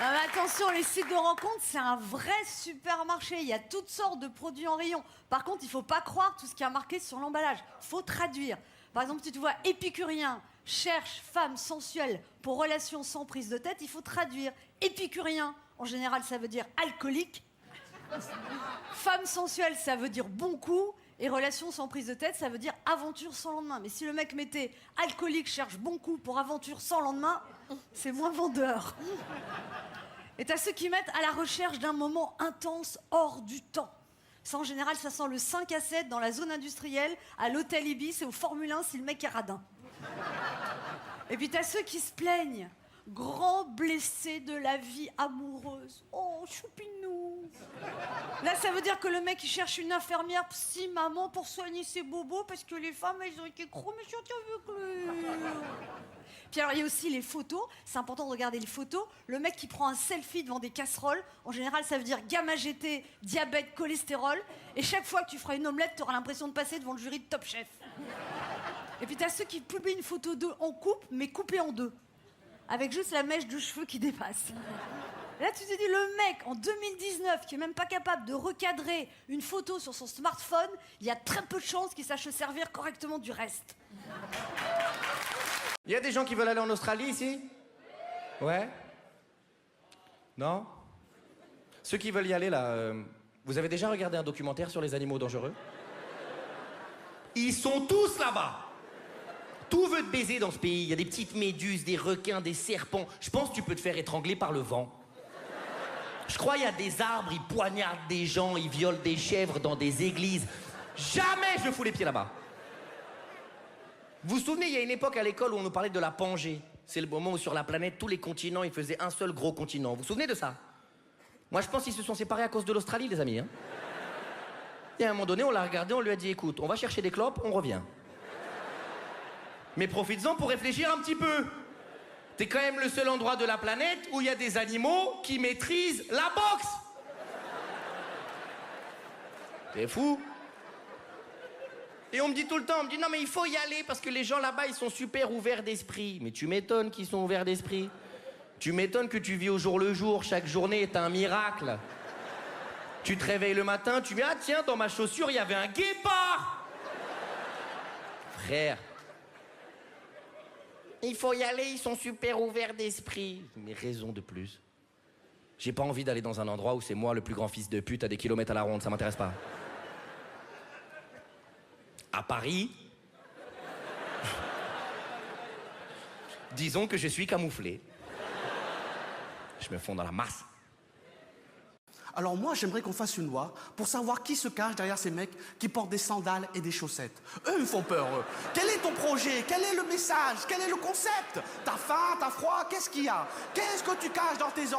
Ah, mais attention, les sites de rencontres, c'est un vrai supermarché. Il y a toutes sortes de produits en rayon. Par contre, il faut pas croire tout ce qui est marqué sur l'emballage. Faut traduire. Par exemple, si tu vois épicurien, cherche femme sensuelle pour relation sans prise de tête, il faut traduire. Épicurien, en général, ça veut dire alcoolique. Femme sensuelle, ça veut dire bon coup. Et relation sans prise de tête, ça veut dire aventure sans lendemain. Mais si le mec mettait alcoolique cherche bon coup pour aventure sans lendemain, c'est moins vendeur. Et t'as ceux qui mettent à la recherche d'un moment intense hors du temps. Ça, en général, ça sent le 5 à 7 dans la zone industrielle, à l'hôtel Ibis et au Formule 1 si le mec est radin. Et puis t'as ceux qui se plaignent. Grand blessé de la vie amoureuse. Oh, choupinou. Là, ça veut dire que le mec, il cherche une infirmière psy maman pour soigner ses bobos parce que les femmes, elles ont été chromées avec lui. Puis alors, il y a aussi les photos. C'est important de regarder les photos. Le mec qui prend un selfie devant des casseroles, en général, ça veut dire gamma GT, diabète, cholestérol. Et chaque fois que tu feras une omelette, tu auras l'impression de passer devant le jury de Top Chef. Et puis, t'as ceux qui publient une photo d'eux en couple, mais coupée en deux. Avec juste la mèche de cheveux qui dépasse. Là, tu te dis, le mec, en 2019, qui est même pas capable de recadrer une photo sur son smartphone, il y a très peu de chances qu'il sache se servir correctement du reste. Il y a des gens qui veulent aller en Australie, ici? Ouais? Non? Ceux qui veulent y aller, là, vous avez déjà regardé un documentaire sur les animaux dangereux? Ils sont tous là-bas! Tout veut te baiser dans ce pays. Il y a des petites méduses, des requins, des serpents. Je pense que tu peux te faire étrangler par le vent. Je crois qu'il y a des arbres, ils poignardent des gens, ils violent des chèvres dans des églises. Jamais je fous les pieds là-bas. Vous vous souvenez, il y a une époque à l'école où on nous parlait de la Pangée. C'est le moment où sur la planète, tous les continents, ils faisaient un seul gros continent. Vous vous souvenez de ça? Moi, je pense qu'ils se sont séparés à cause de l'Australie, les amis. Hein. Et à un moment donné, on l'a regardé, on lui a dit, écoute, on va chercher des clopes, on revient. Mais profites-en pour réfléchir un petit peu. T'es quand même le seul endroit de la planète où il y a des animaux qui maîtrisent la boxe. C'est fou. Et on me dit tout le temps, on me dit non mais il faut y aller parce que les gens là-bas ils sont super ouverts d'esprit. Mais tu m'étonnes qu'ils sont ouverts d'esprit. Tu m'étonnes que tu vis au jour le jour, chaque journée est un miracle. Tu te réveilles le matin, tu me dis ah tiens dans ma chaussure il y avait un guépard. Frère. Il faut y aller, ils sont super ouverts d'esprit. Mais raison de plus. J'ai pas envie d'aller dans un endroit où c'est moi le plus grand fils de pute à des kilomètres à la ronde, ça m'intéresse pas. À Paris, disons que je suis camouflé. Je me fonds dans la masse. Alors moi, j'aimerais qu'on fasse une loi pour savoir qui se cache derrière ces mecs qui portent des sandales et des chaussettes. Eux, ils me font peur, eux. Quel est ton projet? Quel est le message? Quel est le concept? T'as faim? T'as froid? Qu'est-ce qu'il y a? Qu'est-ce que tu caches dans tes